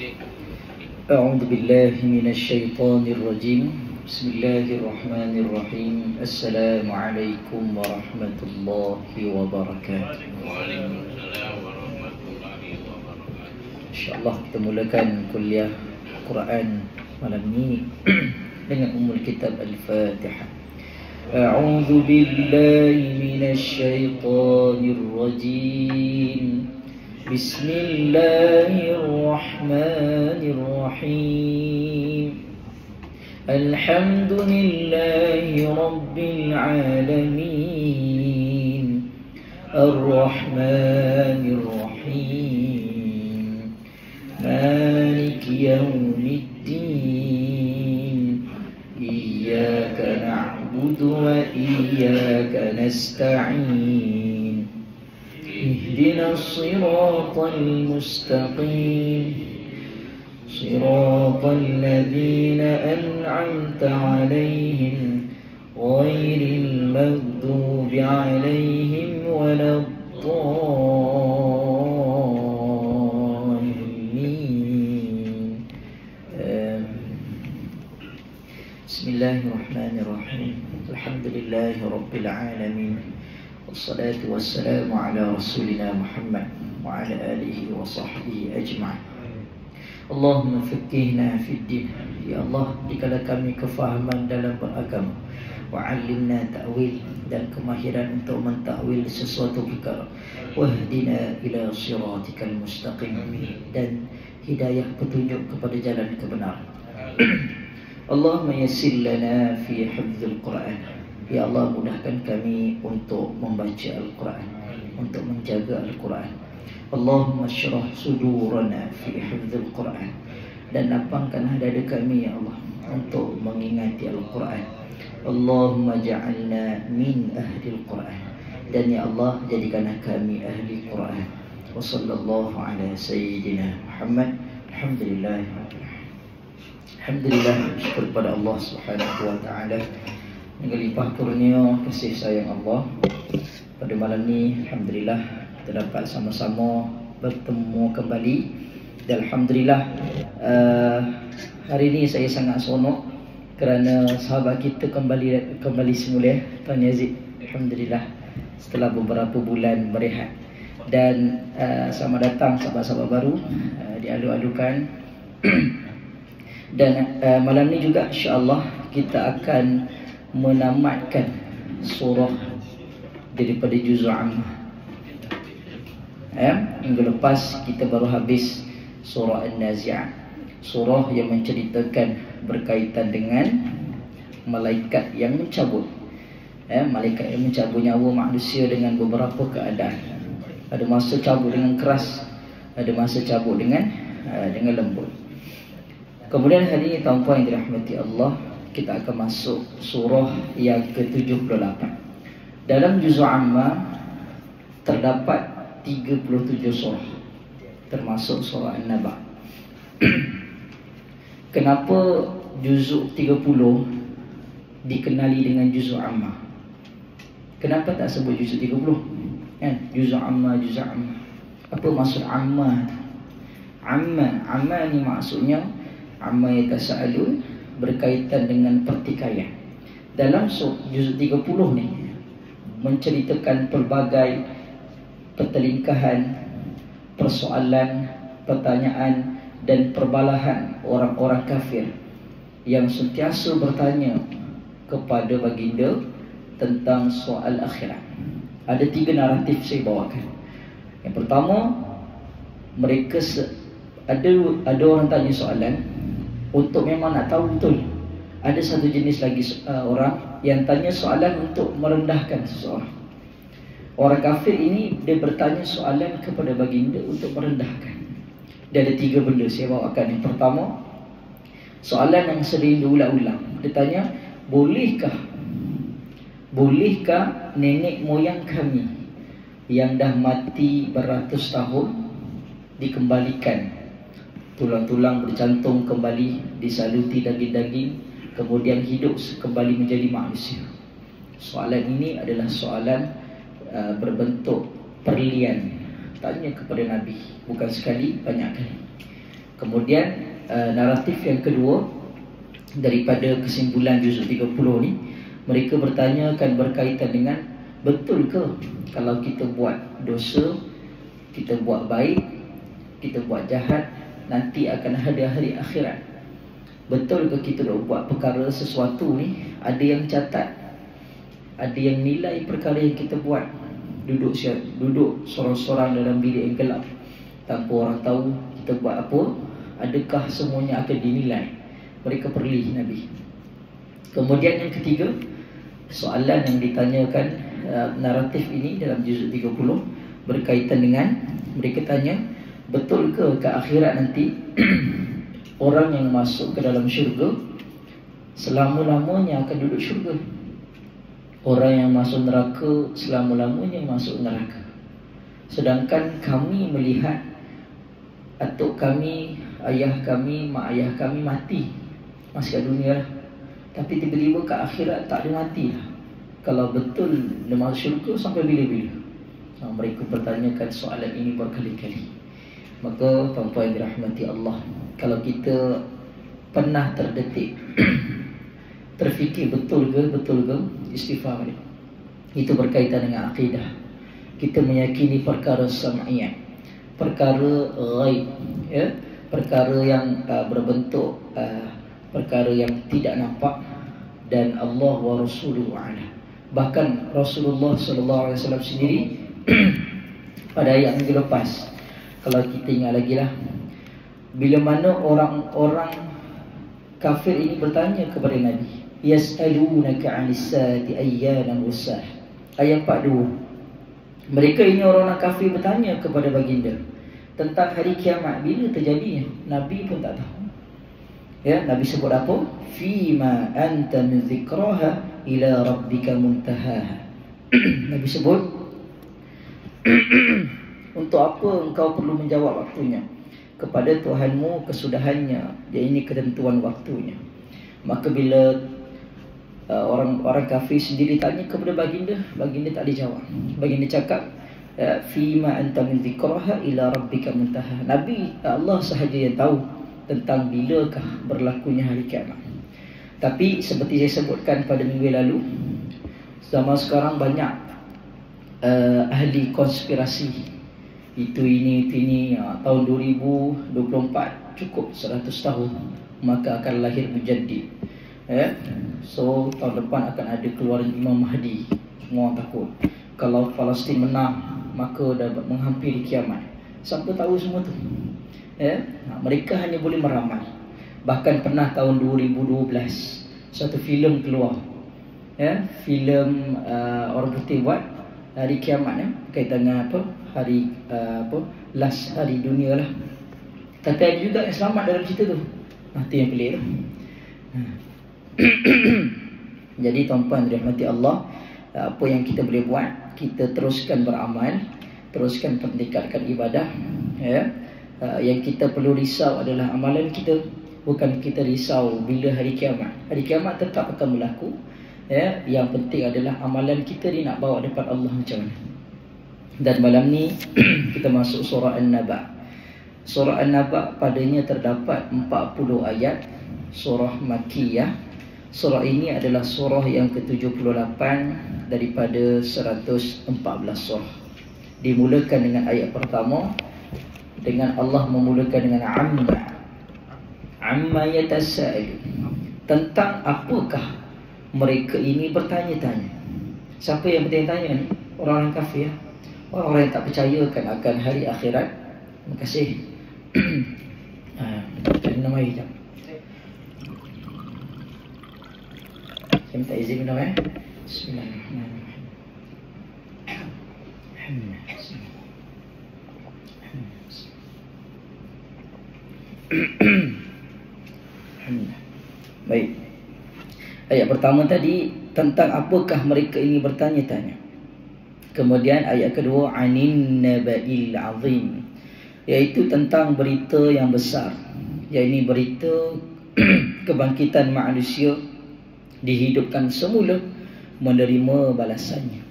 أعوذ بالله من الشيطان الرجيم. بسم الله الرحمن الرحيم. السلام عليكم ورحمة الله وبركاته. Waalaikumsalam warahmatullahi wabarakatuh. InsyaAllah kita mulakan kuliah Quran malam ini dengan Ummul Kitab Al-Fatihah. A'udzu billahi minasy syaithanir rajim. Bismillahirrahmanirrahim. Alhamdulillahi rabbil alamin. Ar-Rahmanir Rahim. Maliki yaumiddin. Iyyaka na'budu wa iyyaka nasta'in. اهدنا الصراط المستقيم صراط الذين أنعمت عليهم غير المغضوب عليهم ولا الضالين. بسم الله الرحمن الرحيم. الحمد لله رب العالمين. والصلاة والسلام على رسولنا محمد وعلى آله وصحبه أجمعين. Allahumma faqqihna fid din. Ya Allah, berikanlah kami kefahaman dalam beragama, wa'allimna ta'wil, dan kemahiran untuk mentakwil sesuatu perkara, wahdina ila siratikal mustaqim, dan hidayah petunjuk kepada jalan kebenaran. Allahumma yassir lana fi hifdzil Quran. Ya Allah, mudahkan kami untuk membaca Al-Quran, untuk menjaga Al-Quran. Allahumma syrah sudurana fi hifdzil Quran, dan lapangkanlah dada kami ya Allah untuk mengingati Al-Quran. Allahumma ja'alna min ahlil Quran, dan ya Allah, jadikanlah kami ahli Quran. Wa sallallahu ala sayyidina Muhammad. Alhamdulillah. Alhamdulillah, syukur kepada Allah Subhanahu wa taala dengan limpah kurnia kasih sayang Allah. Pada malam ni alhamdulillah kita dapat sama-sama bertemu kembali. Dan alhamdulillah hari ini saya sangat seronok kerana sahabat kita kembali semula, Tuan Yazid. Alhamdulillah setelah beberapa bulan berehat. Dan selamat datang sahabat-sahabat baru dialu-alukan. Dan malam ni juga insya-Allah kita akan menamatkan surah daripada juz Ammah. Minggu lepas kita baru habis surah An-Nazi'at, surah yang menceritakan berkaitan dengan malaikat yang mencabut, malaikat yang mencabut nyawa manusia dengan beberapa keadaan. Ada masa cabut dengan keras, ada masa cabut dengan lembut. Kemudian hari ini tuan-puan yang dirahmati Allah, kita akan masuk surah yang ke-78. Dalam juz Ammah terdapat 37 surah, termasuk surah An-Naba. Kenapa juzuk 30 dikenali dengan juz Ammah? Kenapa tak sebut juzuk 30? Juz Ammah, juz Ammah. Apa maksud Ammah? Ammah ni maksudnya amma yatasaalun, berkaitan dengan pertikaian. Dalam juz 30 ni menceritakan pelbagai pertelingkahan, persoalan, pertanyaan dan perbalahan orang-orang kafir yang sentiasa bertanya kepada baginda tentang soal akhirat. Ada 3 naratif saya bawakan. Yang pertama, mereka ada orang tanya soalan untuk memang nak tahu betul. Ada satu jenis lagi orang yang tanya soalan untuk merendahkan seseorang. Orang kafir ini dia bertanya soalan kepada baginda untuk merendahkan. Dia ada 3 benda saya bawakan. Yang pertama, soalan yang sering diulang-ulang. Dia tanya, bolehkah nenek moyang kami yang dah mati beratus tahun dikembalikan, tulang-tulang bercantum kembali, disaluti daging-daging, kemudian hidup kembali menjadi manusia? Soalan ini adalah soalan berbentuk perlian, tanya kepada Nabi, bukan sekali, banyak kali. Kemudian naratif yang kedua daripada kesimpulan juzuk 30 ni, mereka bertanya kan berkaitan dengan betul ke kalau kita buat dosa, kita buat baik, kita buat jahat, nanti akan ada hari akhirat. Betul ke kita nak buat perkara sesuatu ni, ada yang catat, ada yang nilai perkara yang kita buat, duduk sorang-sorang dalam bilik yang gelap tanpa orang tahu kita buat apa, adakah semuanya akan dinilai? Mereka perli Nabi. Kemudian yang ketiga, soalan yang ditanyakan naratif ini dalam juzuk 30 berkaitan dengan, mereka tanya, betul ke akhirat nanti orang yang masuk ke dalam syurga selama-lamanya akan duduk syurga, orang yang masuk neraka selama-lamanya masuk neraka. Sedangkan kami melihat atuk kami, ayah kami, mak ayah kami mati masih kat dunia lah, tapi tiba-tiba ke akhirat tak ada mati lah. Kalau betul dia masuk syurga sampai bila-bila? Mereka bertanyakan soalan ini berkali-kali. Maka tuan-tuan yang dirahmati Allah, kalau kita pernah terdetik terfikir betul ke istighfar ni, itu berkaitan dengan akidah. Kita meyakini perkara sam'iyah, perkara ghaib, ya, perkara yang berbentuk perkara yang tidak nampak, dan Allah wa rasuluhu a'lam. Bahkan Rasulullah sallallahu alaihi wasallam sendiri pada ayat minggu lepas, kalau kita ingat lagi lah, bila mana orang-orang kafir ini bertanya kepada Nabi, yas'alunaka 'anis saati ayyana mursah. Ayat 42. Mereka ini orang kafir bertanya kepada baginda tentang hari kiamat, bila terjadinya. Nabi pun tak tahu. Ya, Nabi sebut apa? Fima anta min dzikraha ila rabbika muntahaha. Nabi sebut untuk apa engkau perlu menjawab waktunya? Kepada Tuhanmu kesudahannya, ya, ini ketentuan waktunya. Maka bila orang kafir sendiri tanya kepada baginda, baginda tak dijawab. Baginda cakap fima anta min dzikraha ila rabbika muntaha. Nabi, Allah sahaja yang tahu tentang bilakah berlakunya hari kiamat. Tapi seperti saya sebutkan pada minggu lalu, zaman sekarang banyak ahli konspirasi, itu ini tahun 2024 cukup 100 tahun maka akan lahir mujaddid, ya. So tahun depan akan ada keluaran Imam Mahdi. Semua orang takut kalau Palestin menang maka dapat menghampiri kiamat. Siapa tahu semua tu, ya. Mereka hanya boleh meramal. Bahkan pernah tahun 2012 satu filem keluar, ya, filem orang putih buat hari kiamat, ya, berkaitan dengan apa, hari last hari dunia lah. Tapi ada juga yang selamat dalam cerita tu. Itu yang pelik tu. Jadi tuan-tuan dirahmati Allah, apa yang kita boleh buat, kita teruskan beramal, teruskan meningkatkan ibadah, ya. Yang kita perlu risau adalah amalan kita, bukan kita risau bila hari kiamat. Hari kiamat tetap akan berlaku, ya. Yang penting adalah amalan kita ni nak bawa depan Allah macam mana. Dan malam ni kita masuk surah An-Naba. Surah An-Naba padanya terdapat 40 ayat, surah Makkiyah. Surah ini adalah surah yang ke-78 daripada 114 surah. Dimulakan dengan ayat pertama dengan Allah memulakan dengan amma yatasa'il, tentang apakah mereka ini bertanya-tanya. Siapa yang bertanya-tanya ni? Orang-orang kafir, orang-orang yang tak percaya akan hari akhirat. Terima kasih. Tadi nama air sekejap. Saya minta izin minum, ya. Bismillahirrahmanirrahim. Baik. Ayat pertama tadi tentang apakah mereka ini bertanya-tanya. Kemudian ayat kedua anin naba'il azim, iaitu tentang berita yang besar, iaitu berita kebangkitan manusia, dihidupkan semula, menerima balasannya.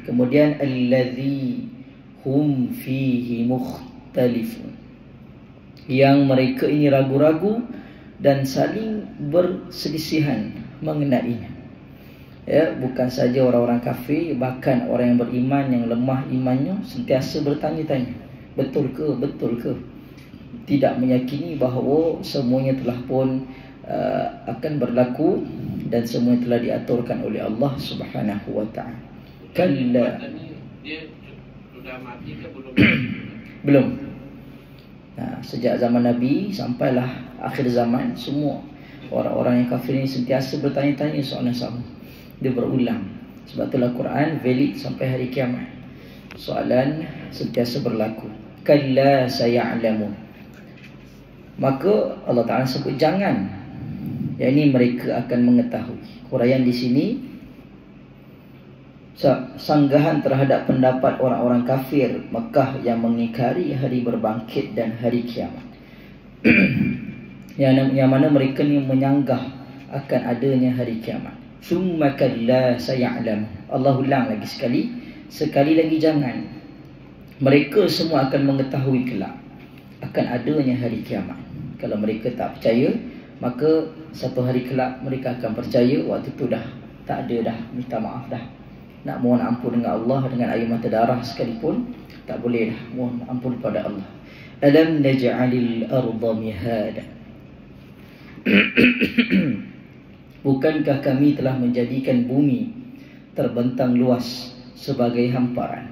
Kemudian allazi hum fihi mukhtalifun, yang mereka ini ragu-ragu dan saling berselisihan mengenainya. Ya, bukan saja orang-orang kafir, bahkan orang yang beriman yang lemah imannya sentiasa bertanya-tanya, betul ke? Tidak meyakini bahawa semuanya telah pun akan berlaku dan semuanya telah diaturkan oleh Allah Subhanahu wa taala. Kalla, dia sudah mati ke belum? belum. Nah, sejak zaman Nabi sampailah akhir zaman, semua orang-orang yang kafir ini sentiasa bertanya-tanya soalan sama. Dia berulang. Sebab itulah Quran valid sampai hari kiamat. Soalan sentiasa berlaku. Kalla saya'lamun. Maka Allah Ta'ala sebut jangan. Yang ini mereka akan mengetahui. Huraian di sini sanggahan terhadap pendapat orang-orang kafir Mekah yang mengingkari hari berbangkit dan hari kiamat. yang mana mereka ni menyanggah akan adanya hari kiamat. Summa kalla saya'lam. Allah ulang lagi sekali lagi jangan. Mereka semua akan mengetahui kelak akan adanya hari kiamat. Kalau mereka tak percaya, maka satu hari kelak mereka akan percaya. Waktu tu dah tak ada dah, minta maaf dah. Nak mohon ampun dengan Allah dengan air mata darah sekalipun tak boleh dah, mohon ampun kepada Allah. Alam naj'alil arda mihada. Bukankah kami telah menjadikan bumi terbentang luas sebagai hamparan,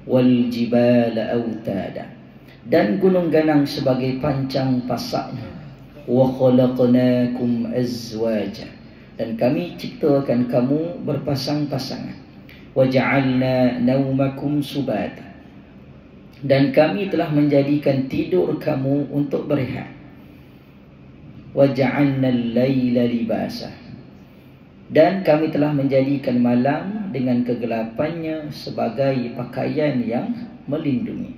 wal jibala autada, dan gunung ganang sebagai pancang pasaknya, wa khalaqnakum azwaja, dan kami ciptakan kamu berpasang-pasangan, wa ja'alna naumakum subata, dan kami telah menjadikan tidur kamu untuk berehat, wa ja'alna al-laila libasa, dan kami telah menjadikan malam dengan kegelapannya sebagai pakaian yang melindungi.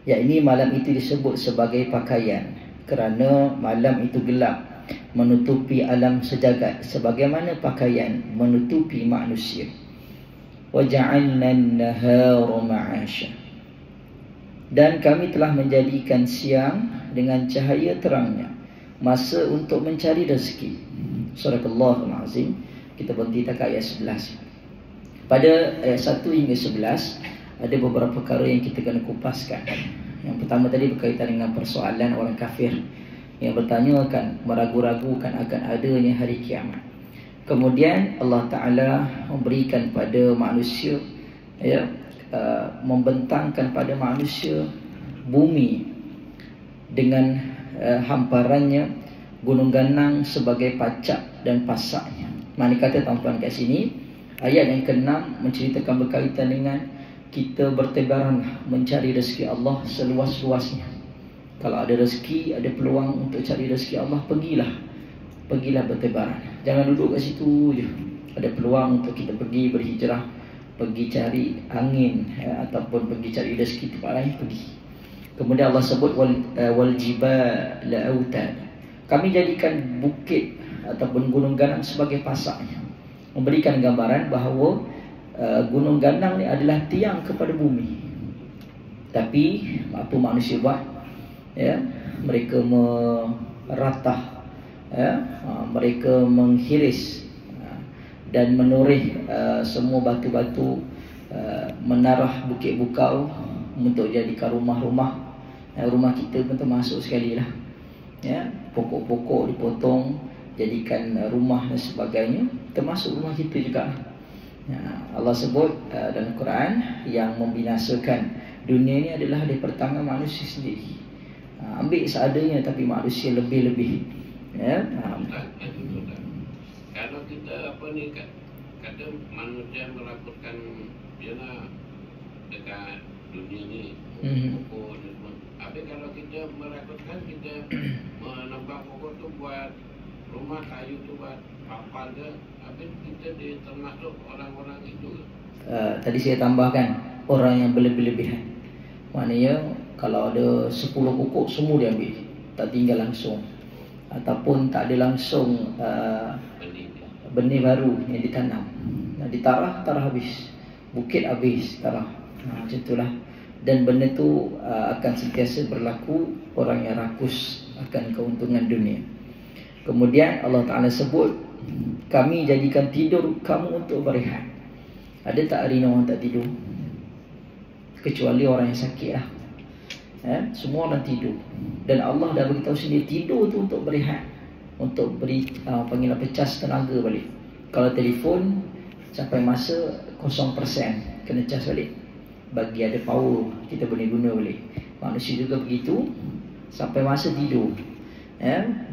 Ya, ini malam itu disebut sebagai pakaian kerana malam itu gelap, menutupi alam sejagat, sebagaimana pakaian menutupi manusia. Wa ja'alna an-nahara ma'asha, dan kami telah menjadikan siang dengan cahaya terangnya, masa untuk mencari rezeki. Surahul Azim. Kita berhenti tak ayat 11. Pada ayat 1 hingga 11 ada beberapa perkara yang kita kena kupaskan. Yang pertama tadi berkaitan dengan persoalan orang kafir yang bertanyakan, meragu-ragukan akan adanya hari kiamat. Kemudian Allah Ta'ala memberikan pada manusia, ya, membentangkan pada manusia bumi dengan hamparannya, gunung ganang sebagai pacak dan pasaknya. Mana kata tuan-tuan kat sini, ayat yang ke-6 menceritakan berkaitan dengan kita bertebaran mencari rezeki Allah seluas-luasnya. Kalau ada rezeki, ada peluang untuk cari rezeki Allah, pergilah bertebaran. Jangan duduk kat situ je. Ada peluang untuk kita pergi berhijrah, pergi cari angin, ataupun pergi cari rezeki tempat lain, pergi. Kemudian Allah sebut wal jibala autad. Kami jadikan bukit ataupun gunung ganang sebagai pasaknya, memberikan gambaran bahawa gunung ganang ni adalah tiang kepada bumi. Tapi apa manusia buat? Ya, mereka meratah, ya, mereka menghiris dan menoreh semua batu-batu, menarah bukit bukau untuk jadikan rumah-rumah. Rumah kita pun termasuk sekali lah. Ya, pokok-pokok dipotong jadikan rumah dan sebagainya, termasuk rumah kita juga. Allah sebut dalam Quran yang membinasakan dunia ini adalah daripada tangan manusia sendiri. Ambil seadanya tapi manusia lebih-lebih. Ya. Kalau kita apa ni kata manusia melakukan biarlah dekat dunia ni, pokok ni semua. Habis kalau kita melakukan, kita menambah pokok tu buat rumah, kayu tu buat kapal ke, habis kita termasuk orang-orang itu. Tadi saya tambahkan orang yang berlebih-lebihan. Maknanya kalau ada 10 pokok semua dia ambil, tak tinggal langsung, ataupun tak ada langsung benih baru yang ditanam. Ditarah habis, bukit habis tarah. Macam itulah dan benda tu akan sentiasa berlaku. Orang yang rakus akan keuntungan dunia. Kemudian Allah Ta'ala sebut, kami jadikan tidur kamu untuk berehat. Ada tak hari ni orang tak tidur? Kecuali orang yang sakit lah. Semua orang tidur. Dan Allah dah beritahu sendiri, tidur tu untuk berehat, untuk beri panggil apa, cas tenaga balik. Kalau telefon sampai masa 0% kena cas balik, bagi ada power kita boleh guna balik. Manusia juga begitu, sampai masa tidur.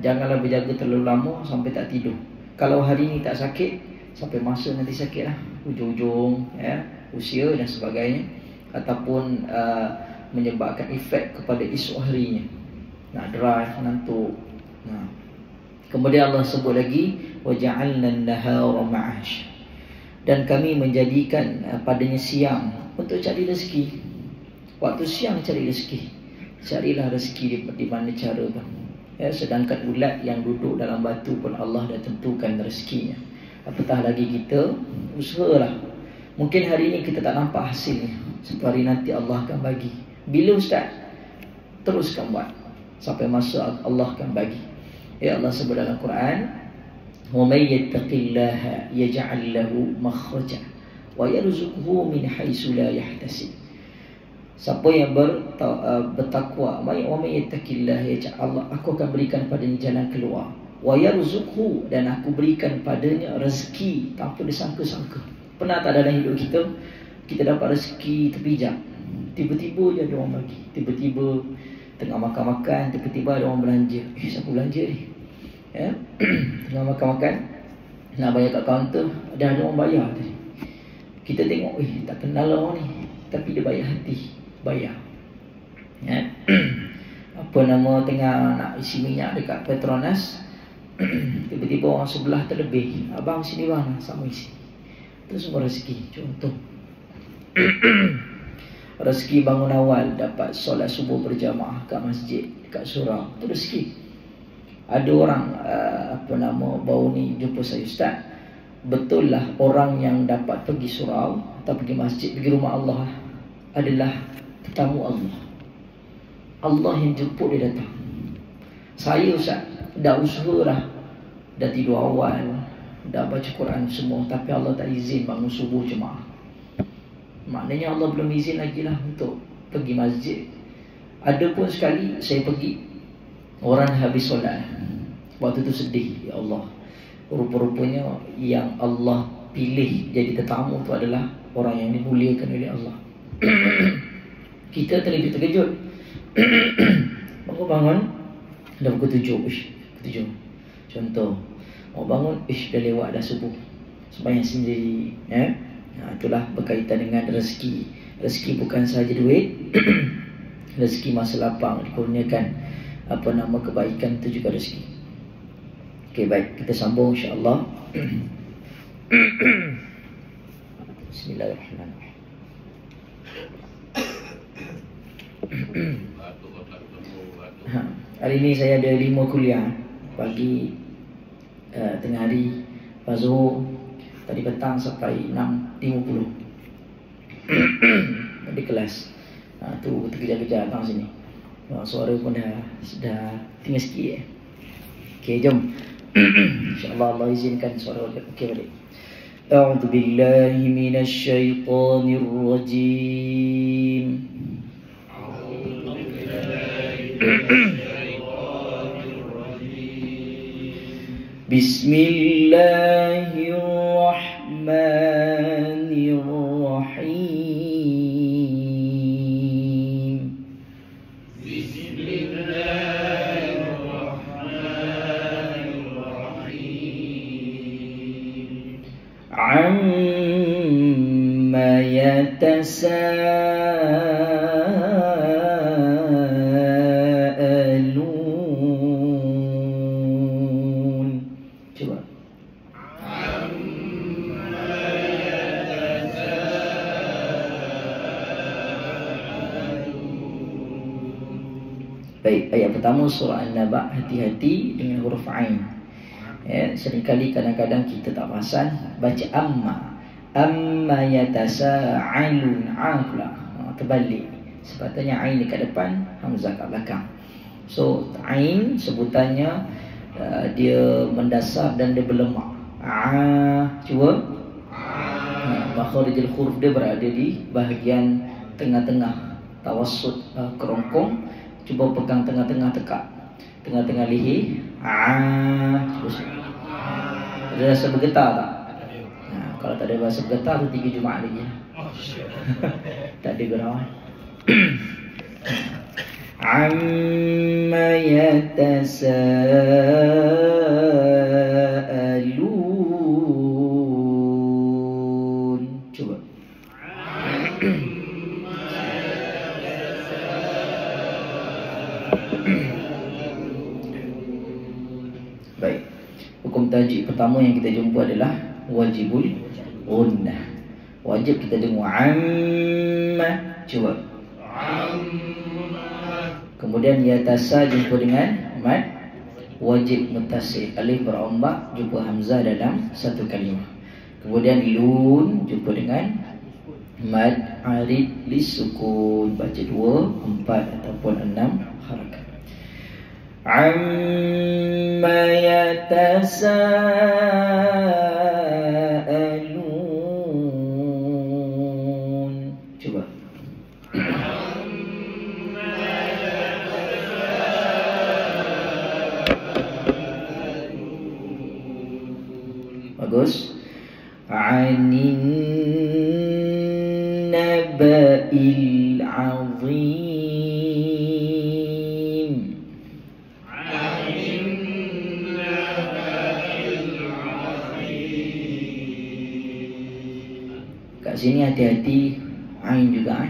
Janganlah berjaga terlalu lama sampai tak tidur. Kalau hari ni tak sakit, sampai masa nanti sakit lah, ujung-ujung usia dan sebagainya, ataupun menyebabkan efek kepada esok harinya, nak drive, ngantuk. Kemudian Allah sebut lagi, waja'alna an-nahara ma'ash, dan kami menjadikan padanya siang untuk cari rezeki. Waktu siang cari rezeki, carilah rezeki di mana cara pun. Sedangkan ulat yang duduk dalam batu pun Allah dah tentukan rezekinya. Apatah lagi kita usahalah. Mungkin hari ini kita tak nampak hasilnya, satu hari nanti Allah akan bagi. Bila Ustaz? Teruskan buat sampai masa Allah akan bagi. Allah sebut dalam Quran, wa may yattaqillaha yaj'al lahu makhraja wa yarzuqhu min haitsu la yahtasib. Siapa yang bertakwa, wa may yattaqillaha yaj'al, Allah, aku akan berikan padanya jalan keluar, wa yarzuqhu, dan aku berikan padanya rezeki tanpa disangka-sangka. Pernah tak dalam hidup kita dapat rezeki terpijak, tiba-tiba je ada orang bagi, tiba-tiba tengah makan-makan, tiba-tiba ada orang belanja. Siapa belanja ni? Tengah makan-makan, nak bayar kat kaunter, dah ada orang bayar tadi. Kita tengok, tak kenal orang ni, tapi dia bayar hati, bayar. Apa nama, tengah nak isi minyak dekat Petronas, tiba-tiba orang sebelah terlebih, abang sini bang, sama isi. Itu semua rezeki. Contoh rezeki bangun awal, dapat solat subuh berjamaah kat masjid, kat surau, itu rezeki. Ada orang baru ni jumpa saya, Ustaz, betul lah orang yang dapat pergi surau atau pergi masjid, pergi rumah Allah adalah tetamu Allah. Allah yang jemput dia datang. Saya, Ustaz, dah usaha lah, dah tidur awal, dah baca Quran semua, tapi Allah tak izin bangun subuh jemaah. Maknanya Allah belum izin lagi lah untuk pergi masjid. Ada pun sekali saya pergi, orang habis solat, waktu tu sedih, ya Allah, rupa-rupanya yang Allah pilih jadi tetamu tu adalah orang yang dimuliakan oleh Allah. Kita terkejut. Bangun-bangun dah pukul 7. Contoh, mau bangun, dah lewat dah subuh, sembahyang sendiri. Itulah berkaitan dengan rezeki. Rezeki bukan sahaja duit. Rezeki masa lapang dikurniakan kebaikan, itu juga rezeki. Okey, baik, kita sambung insya-Allah. Bismillahirrahmanirrahim. Hari ini saya ada 5 kuliah. Pagi, tengah hari, lepas Zuhur, tadi petang sampai 6.50 di kelas. Tu terkejar-kejar datang sini. Suara pun dah tinggal sikit. Okey, jom. InsyaAllah Allah izinkan suara okey balik. A'udzu billahi minasy syaithanir rajim. Bismillahirrahmanirrahim. Amma yatasaalun. Coba. Baik, ayat pertama surah An-Naba, hati-hati dengan huruf Ain. Seringkali kadang-kadang kita tak perasan baca amma yatasaalun, pula terbalik. Sepatutnya ain dekat depan, hamzah kat belakang. So ain sebutannya dia mendasar dan dia berlemak. Cuba. Makharijul huruf dia berada di bahagian tengah-tengah, tawassut, kerongkong. Cuba pegang tengah-tengah, tekak tengah-tengah lihi. Terus ada rasa bergetar tak? Kalau tak ada rasa bergetar tu 3 Jumaat lagi. Tak ada gerawan. Amma yatasaalun. Cuba. Baik. Hukum tajuk pertama yang kita jumpa adalah wajibul gunnah. Wajib kita dengar amma. Cuba. Kemudian yatasa jumpa dengan mad wajib muttasil, alif berombak, jumpa hamzah dalam satu kalimah. Kemudian lun jumpa dengan mad arid lisukun, baca 2, 4 ataupun 6 harakat. Amma yatasaalun. Cuba. Bagus. Anin naba'il azim. Anin naba'il azim. Kat sini hati-hati ain juga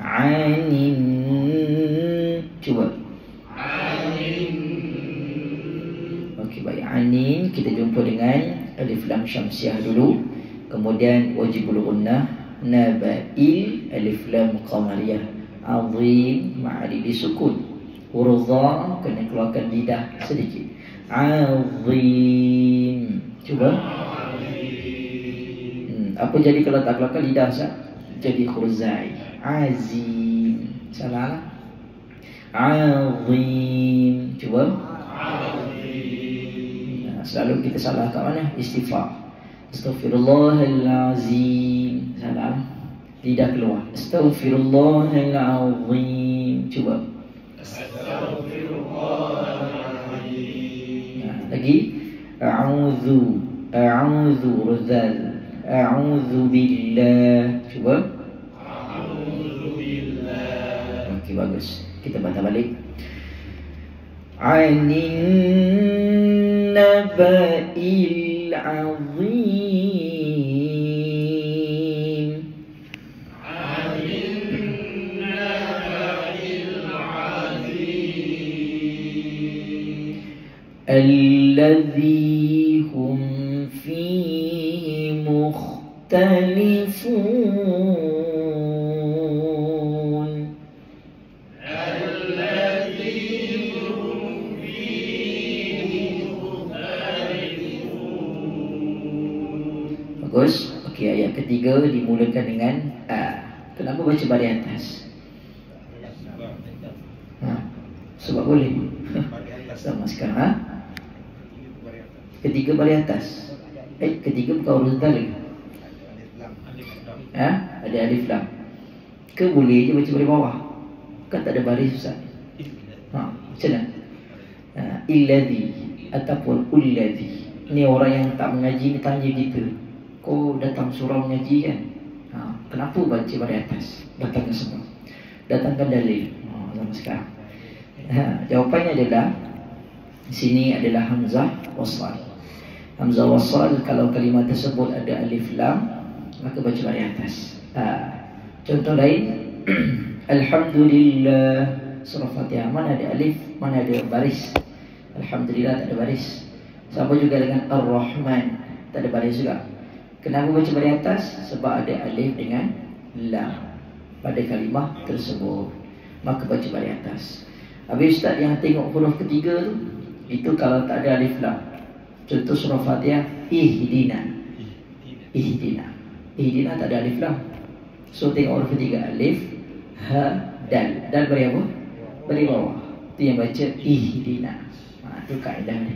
anin. Cuba. Okey, baik. Anin kita jumpa dengan alif lam syamsiah dulu. Kemudian wajibul gunnah, naba'il alif lam qamariyah, azim ma'ali disukun, urza kena keluarkan lidah sedikit. Azim. Cuba. Apa jadi kalau tak keluarkan lidah sah? Jadi khuzai. Azim. Salah lah. Azim. Cuba. Selalu kita salah kat mana? Istighfar. Astaghfirullahalazim. Salah. Lidah keluar. Astaghfirullahalazim. Cuba. Astaghfirullahalazim. Lagi. A'udzu ruzal. A'udzu billah. Cuba. A'udzu billah. Okey, bagus. Kita baca balik. Anin naba'il azim. Anin naba'il azim. Alladhi hum fihi mukhtalifun. Bagus. Okey, ayat ketiga dimulakan dengan kenapa baca baris atas? Sebab boleh. Sama sekarang. Ketiga baris atas. Ketiga bukan huruf dalil. Ada alif lam. Ke boleh je baca baris bawah? Kan tak ada baris Ustaz. Macam mana? Illadhi ataupun ulladhi. Ni orang yang tak mengaji ni tanya kita. Kau datang surau mengaji kan? Kenapa baca baris atas? Datangkan semua. Datangkan dalil. Sama sekarang. Jawapannya adalah sini adalah hamzah wasal. Hamzah wasal kalau kalimah tersebut ada alif lam maka baca baris atas. Contoh lain Alhamdulillah surah Fatihah, mana ada alif, mana ada baris. Alhamdulillah tak ada baris. Sama juga dengan Ar-Rahman, tak ada baris juga. Kenapa baca baris atas? Sebab ada alif dengan lam pada kalimah tersebut, maka baca baris atas. Habis Ustaz yang tengok huruf ketiga tu, itu kalau tak ada alif lam. Contoh surah Fatihah, Ihdina. Ihdina tak ada alif lam. So tengok huruf ketiga alif, Ha, dal beri apa? Beri bawah. Itu yang baca ihdina. Itu kaedah ni.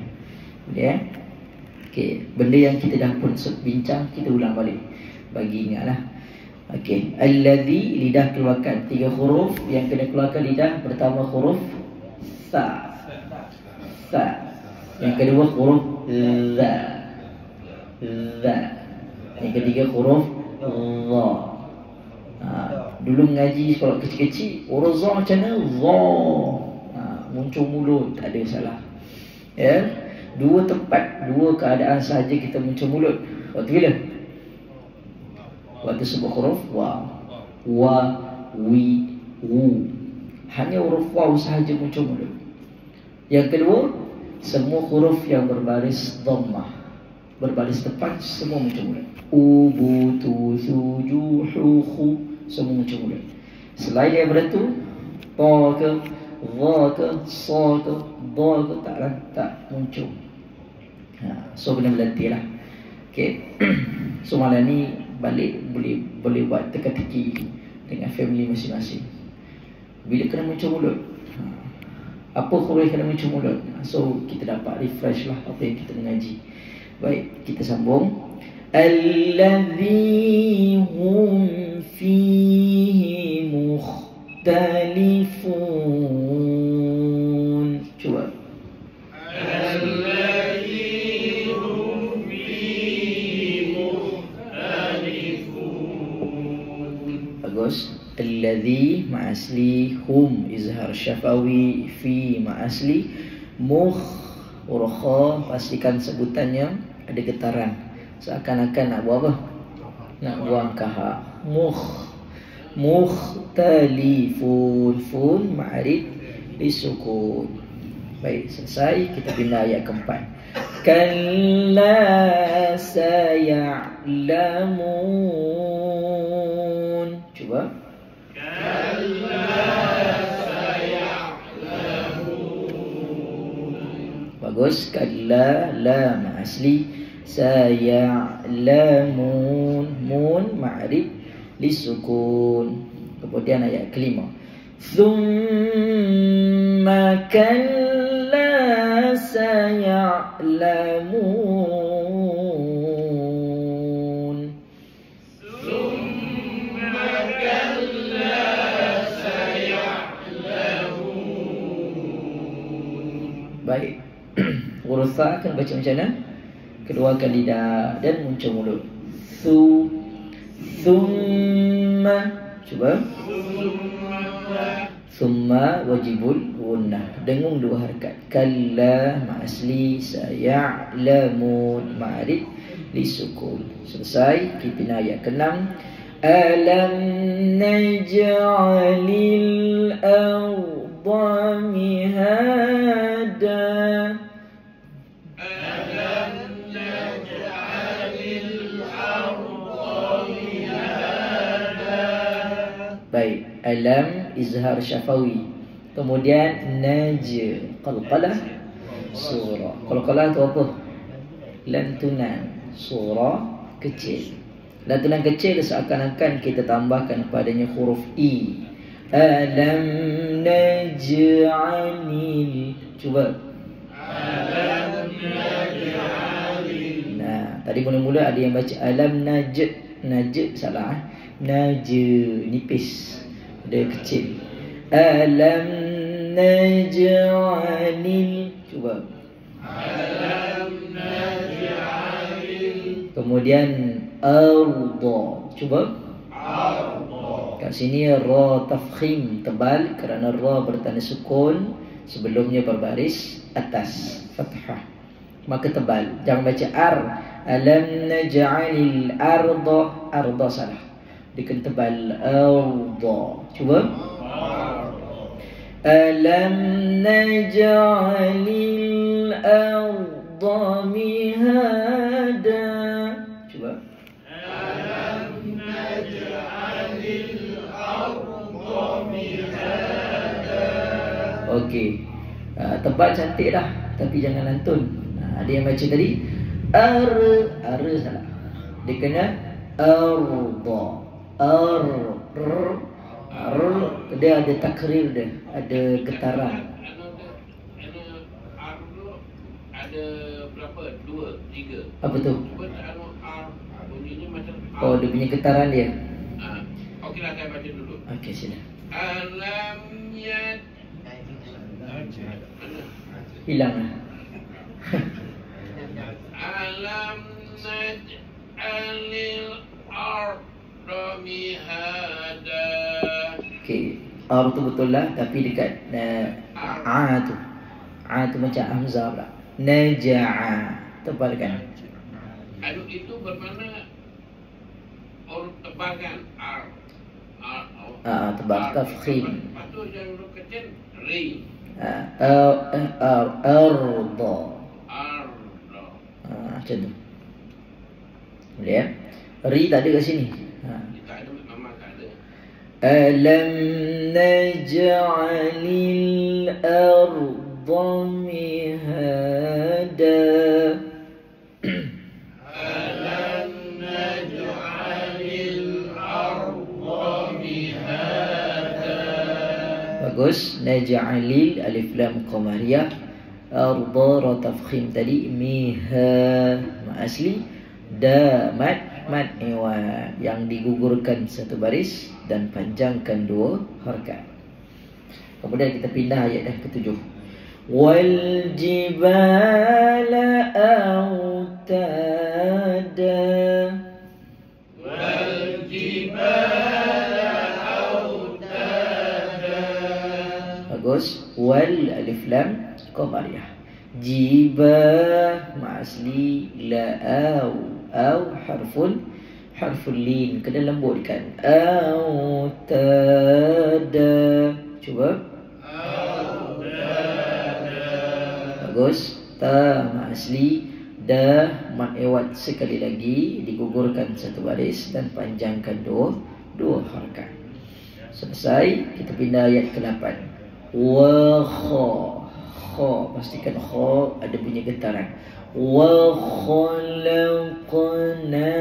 Boleh okey, benda yang kita dah pun bincang, kita ulang balik bagi ingatlah. Okey, allazi, lidah keluarkan 3 huruf yang kena keluarkan lidah. Pertama huruf sa. Yang kedua huruf za. Yang ketiga huruf dha. Dulu mengaji sekolah kecil-kecil, huruf za macam mana? Za. Muncul mulut, tak ada salah. Ya. 2 tempat, 2 keadaan sahaja kita muncul mulut. Waktu bila? Waktu sebut huruf wa, wi, wu. Hanya huruf waw sahaja muncul mulut. Yang kedua, semua huruf yang berbaris dhammah, berbaris tepat, semua muncul mulut. U, tu, su, ju, hu, khu, semua muncul mulut. Selain daripada itu, ta ke, dha ke, sa ke, dha ke, tak muncul. So kena berlatih lah. Okay. So malam ni balik boleh buat teka-teki dengan family masing-masing. Bila kena muncul mulut, apa huruf kena muncul mulut, so kita dapat refresh lah apa yang kita mengaji. Baik, kita sambung. Allazi hum fihi mukhtalifun. Cuba. Allazi hum fihi mukhtalifun. Bagus. Allazi ma'asli, hum izhar syafawi, fi ma'asli, mukh urkha, pastikan sebutannya ada getaran, seakan-akan nak buat apa? Nak buang kahak. Mukhtalifun, fun ma'rif disukun. Baik, selesai. Kita pindah ayat keempat. Kalla saya'lamun. Cuba. Bagus. Kalla lam asli, saya'lamun, mun ma'rif lisukun. Kemudian ayat kelima. Thumma kalla saya'lamun. Thumma kalla saya'lamun. Baik. Huruf fa akan baca macam mana? Keluarkan lidah dan muncul mulut. Thumma. Cuba. Thumma wajibul gunnah, dengung 2 harakat. Kalla ma'asli, saya'lamun ma'rif lisukun. Selesai. Kita ayat ke-6. Alam naj'alil arda mihada. Baik, alam izhar syafawi. Kemudian naj, qalqalah, surah. Qalqalah tu apa? Lantunan, surah kecil. Lantunan kecil seakan-akan kita tambahkan padanya huruf i. Alam naj'alil. Cuba. Alam naj'alil. Nah, tadi mula-mula ada yang baca alam naj salah. Naj nipis, ada kecil. Alam naj'alil. Cuba. Alam naj'alil. Kemudian arda. Cuba. Arda. Kat sini ra tafkhim, tebal, kerana ra bertanda sukun, sebelumnya berbaris atas fathah, maka tebal. Jangan baca ar. Alam naj'alil arda salah, dikan tebal. Arda. Cuba. Alam naj'alil arda mihada. Cuba. Alam naj'alil arda mihada. Okey. Tebal cantik dah, tapi jangan lantun. Ada yang baca tadi ar salah. Dia kena arda. Dia ada takrir dia, ada getaran. Ada berapa? 2, 3. Apa tu? Bunyinya macam Oh, dia punya getaran dia. Okeylah, saya baca dulu. Okey, sila. Alam yad. Hilang. Alam naj'alil arda mihada. Okey, ar tu betul lah, tapi dekat a tu. A tu macam hamzah pula. Naja'a. Tebalkan. Aduh, itu bermakna tebalkan. Tebal tafkhim. Lepas tu yang huruf kecil ri. Arda. Macam tu. Boleh ya? Ri tak ada kat sini. Tak ada, memang tak ada. Alam naj'alil arda mihada. Alam naj'alil arda mihada. Bagus. Naj'alil alif lam qamariyah. Arda ra tafkhim tadi miha asli mad iwan yang digugurkan satu baris dan panjangkan 2 harakat. Kemudian kita pindah ayat yang ke-7. Wal jibala autada. Wal jibala autada. Bagus. Wal alif lam qamariyah. Jiba ma'asli la au harful lin, kena lembutkan. Autada. Cuba. Autada. Bagus. Ta ma'asli dah mat ewat sekali lagi, digugurkan satu baris dan panjangkan 2 harakat. Selesai. Kita pindah ayat ke-8. Wa kha, pastikan kha ada bunyi getaran. Wa khalaqna.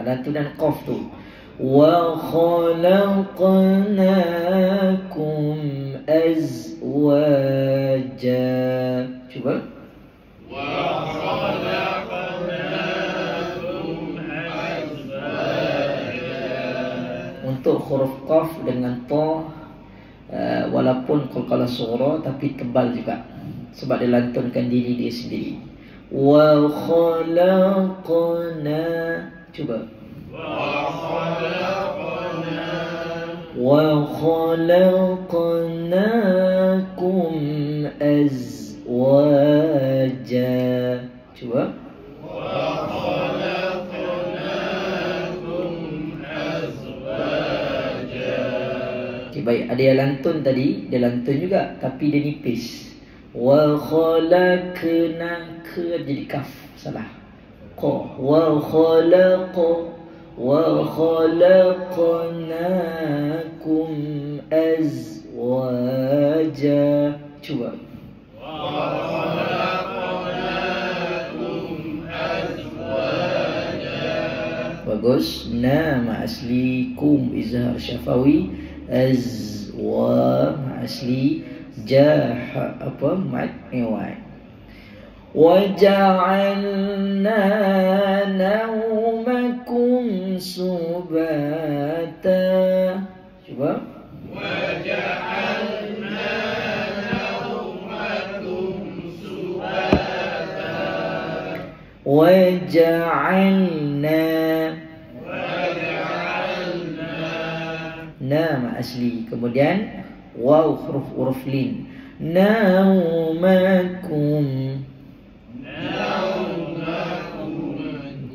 Lantunan qaf tu. Wa khalaqnakum azwaja. Cuba. Wa khalaqnakum azwaja. Untuk huruf qaf dengan ta, walaupun qalqalah sughra tapi tebal juga sebab dia lantunkan diri dia sendiri. Wa khalaqna. Cuba. Wa khalaqnakum azwaja. Cuba. Wa khalaqnakum azwaja. Okay, baik. Ada yang lantun tadi, dia lantun juga tapi dia nipis. Wa khalaqna, ke jadi kaf, salah. Qa. Wa khalaqnakum azwaja. Cuba. Wa khalaqnakum azwaja. Bagus. Nama asli kum izhar syafawi. Azwa asli jah apa mat iwan. وَجَعَلْنَا نَوْمَكُمْ سُبَاتًا. Cuba. وَجَعَلْنَا نَوْمَكُمْ سُبَاتًا. وَجَعَلْنَا. Nama asli. Kemudian waw huruf lin. Naumakum.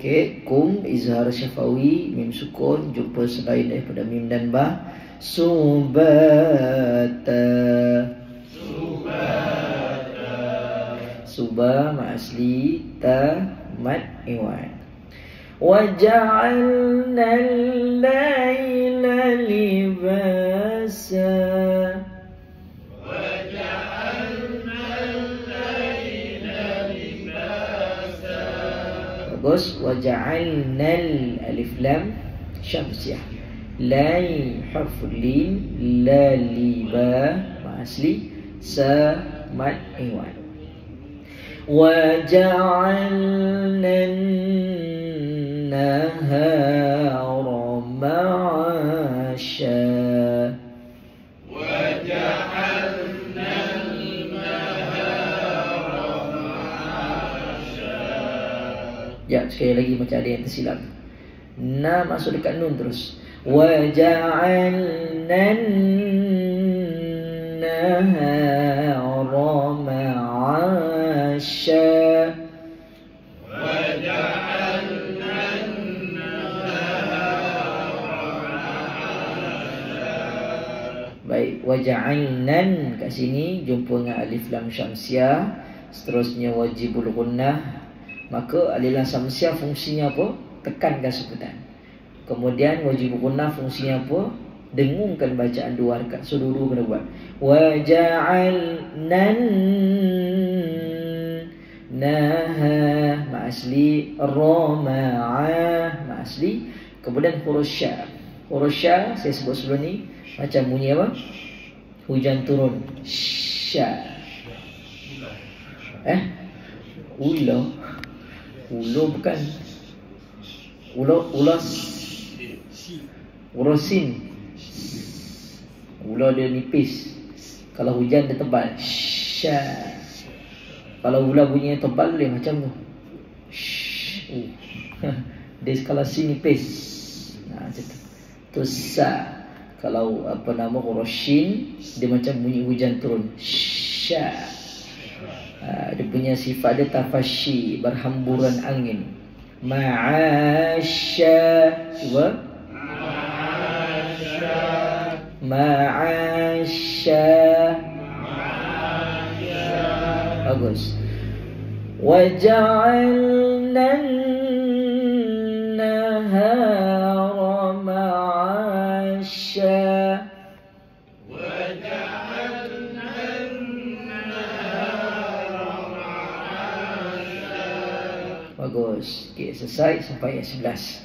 Okey, kum izhar syafawi, mim sukun, jumpa selain daripada mim dan ba. Subata. Suba ma'asli ta mat iwan. وَجَعَلْنَا اللَّيْلَ لِبَاسًا. Bagus. وَجَعَلْنَا alif lam syamsiyah. Lai harfu lin, la liba ma asli, sa mad iwan. Wa ja'alna an-nahara ma'asha. Ya, sekali lagi macam ada yang tersilap. Na masuk dekat nun terus. Wa ja'alna an-nahara ma'asha. Wa ja'alna an-nahara ma'asha. Baik, wa ja'alnan kat sini jumpa dengan alif lam syamsiah, seterusnya wajibul gunnah. Maka alif lam syamsiah fungsinya apa? Tekankan sebutan. Kemudian wajib gunnah fungsinya apa? Dengungkan bacaan dua rakaat. So dulu kena buat. Wa ja'alnan naha ma asli, rama'a ma asli. Kemudian huruf sya. Huruf sya saya sebut sebelum ni macam bunyi apa? Hujan turun. Sya. Ulo. Ulo bukan. Ulo sin. Ulo dia nipis. Kalau hujan dia tebal. Sya. Kalau ulo bunyinya tebal dia macam tu. Dia kalau sin nipis. Nah, macam tu. Tu sa. Kalau apa nama huruf shin, dia macam bunyi hujan turun. Sya. Dia punya sifat dia tafashi, berhamburan angin. Ma'asya. Cuba. Ma'asya. Bagus. Wa ja'alna an-nahara ma'asya. Bagus. Okey, selesai sampai ayat 11.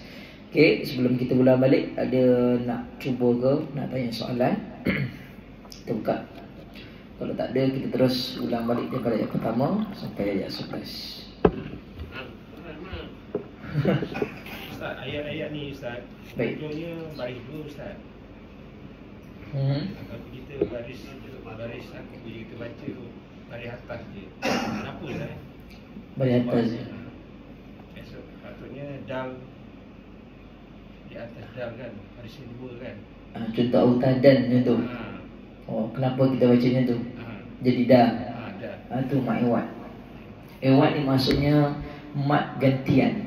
Okey, sebelum kita ulang balik, ada nak cuba ke nak tanya soalan? Kita buka. Kalau tak ada, kita terus ulang balik daripada ayat pertama sampai ayat 11. Ustaz, ayat-ayat ni Ustaz, ujungnya baris dua Ustaz. Kalau kita baris aku bila kita baca tu baris atas je. Kenapa Ustaz? Baris atas je. Patutnya dal di atas dal kan, barisnya dua kan. Contoh autadan macam tu. Oh, kenapa kita bacanya tu? Jadi dah. Tu mat iwat. Iwat ni maksudnya mat gantian.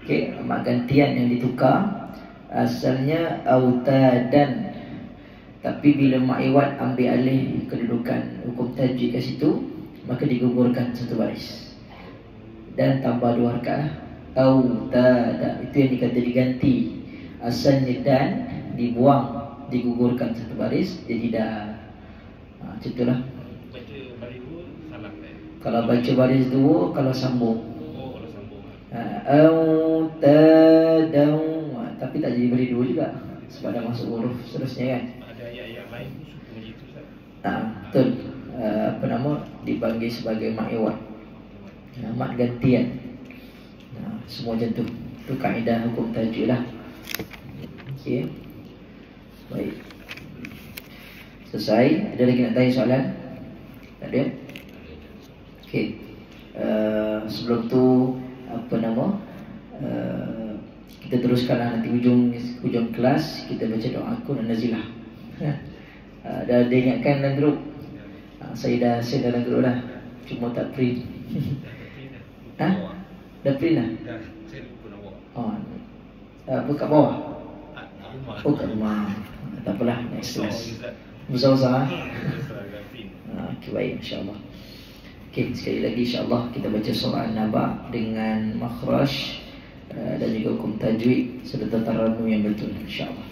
Okey, mat gantian yang ditukar. Asalnya autadan. Tapi bila mat iwat ambil alih kedudukan hukum tajwid kat situ, maka digugurkan satu baris. Dan tambah dua rakaat. Autada, itu yang dikata diganti. Asalnya dan dibuang, digugurkan satu baris, jadi dah. Macam itulah. Baca baris dua salah kan? Kalau baca baris dua, kalau sambung. Oh, kalau sambung. Autadau, tapi tak jadi baris dua juga, sebab dah masuk huruf seterusnya kan. Ada ayat-ayat lain pun suka macam itu Ustaz. Betul. Apa nama, dipanggil sebagai mat iwat. Mat gantian. Semua macam tu. Itu kaedah hukum tajwid lah. Okey. Baik. Selesai. Ada lagi nak tanya soalan? Tak ada? Okey. Sebelum tu apa nama? Kita teruskanlah nanti hujung kelas kita baca doa kun nazilah. Dah diingatkan dalam grup. Saya dah dalam grup dah. Cuma tak print. Dah print dah? Dah, saya lupa nak buat. Apa kat bawah? Rumah. Oh, kat rumah. Tak apalah, next class. Ustaz. Besar-besar. Dah print. Okey, baik, insyaAllah. Okey, sekali lagi insyaAllah kita baca surah An-Naba dengan makhraj dan juga hukum tajwid serta taranum yang betul, insyaAllah.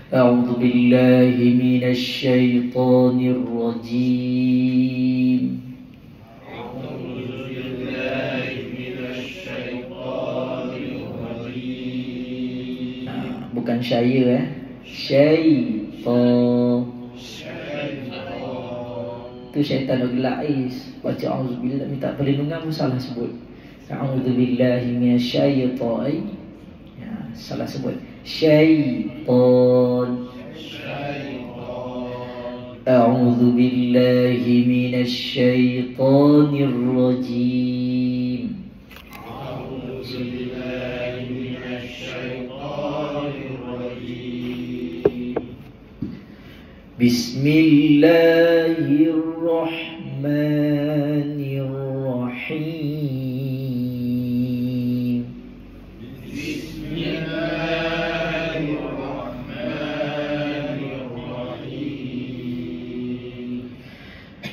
A'udzu billahi minasy syaithanir rajim. saya syaitan. Tu syaitan nak gelais. Baca auzubillah, minta perlindungan pun salah sebut. A'udzubillahi minasyaitan. Ya, salah sebut. Syaitan. A'udzubillahi minasyaitanir rajim. Bismillahirrahmanirrahim.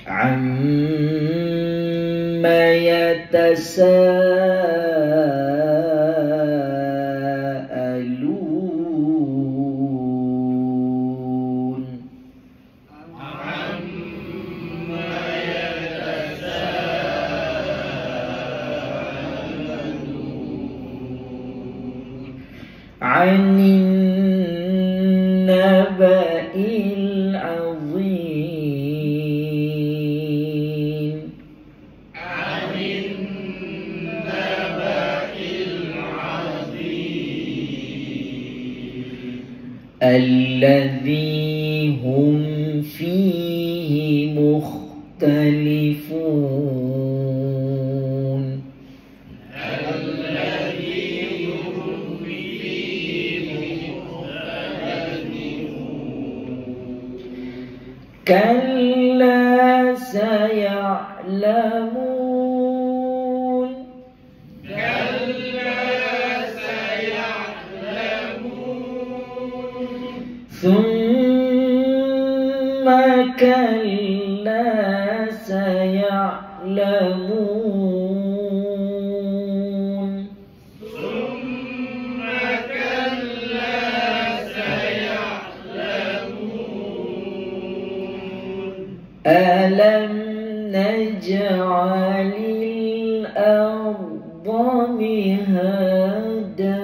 Amma yatasaalun. Anin naba'il azim. Alladhi hum fihi mukhtalifun. Kalla saya'lamun. Thumma kalla saya'lamun. Alam naj'alil arda mihada.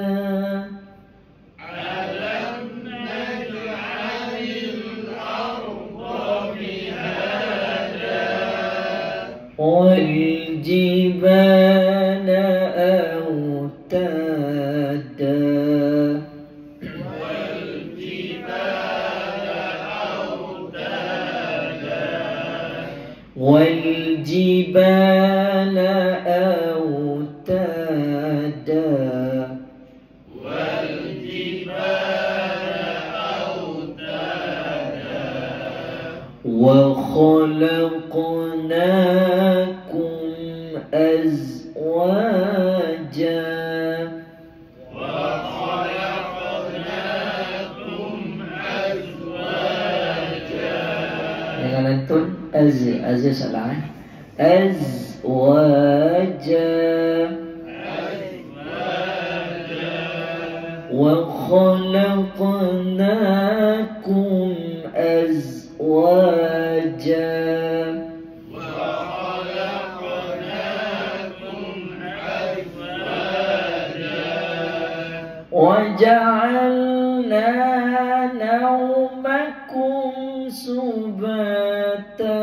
Wal jibala awtada. والجبال أوتادا. وخلقناكم أزواجا. Dengan antun az salah. Azwaja. Wa khalaqnakum azwaja. Wa ja'alna nawmakum subata.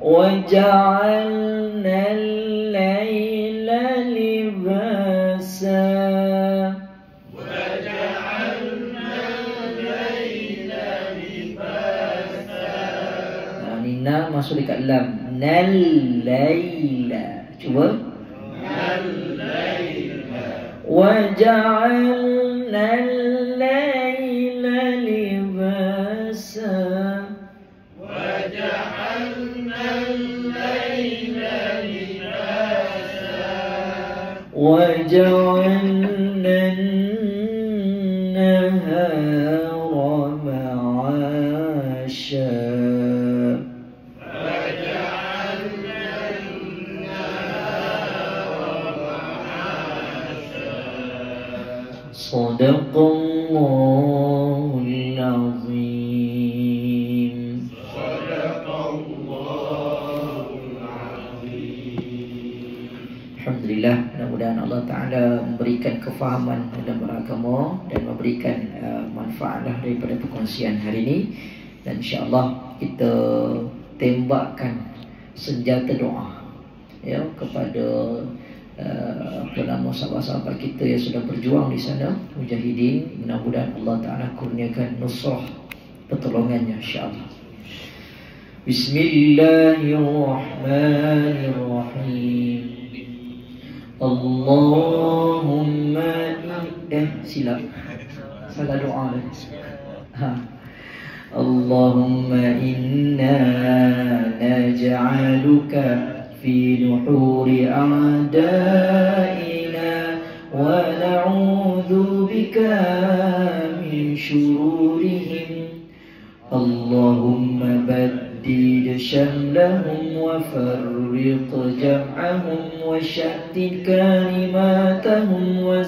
وجعلنا الليل لباسا. Nah, ni na masuk dekat lam. Nal laila. Cuba. Nal laila. وجعلنا الليل لباسا. وجعلنا النهار معاشا. صدق الله العظيم. صدق الله العظيم. memberikan kefahaman dalam beragama dan memberikan manfaatlah daripada perkongsian hari ini. Dan insya-Allah kita tembakkan senjata doa ya kepada sahabat-sahabat kita yang sudah berjuang di sana, mujahidin. Mudah-mudahan Allah Ta'ala kurniakan nusrah pertolongannya insya-Allah. Bismillahirrahmanirrahim. Allahumma silap salah doa Allahumma inna naj'aluka fi nuhuri a'daina wa na'udzu bika min shururihim. Allahumma baddid shamlahum wa farriq jam'ahum wa shattid kalimatahum wa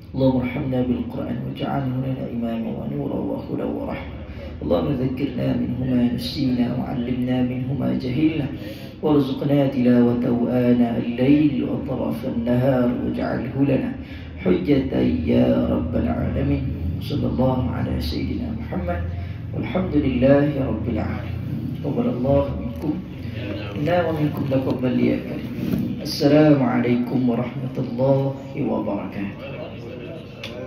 اللهم ارحمنا بالقرآن واجعله لنا إماما ونورا وهدى ورحمة. اللهم ذكرنا منه ما نسينا وعلمنا منه ما جهلنا وارزقنا تلاوته آناء الليل وأطراف النهار واجعله لنا حجة يا رب العالمين. صلى الله على سيدنا محمد والحمد لله رب العالمين. تقبل الله منكم منا ومنكم تقبل يا كريم. السلام عليكم ورحمة الله وبركاته.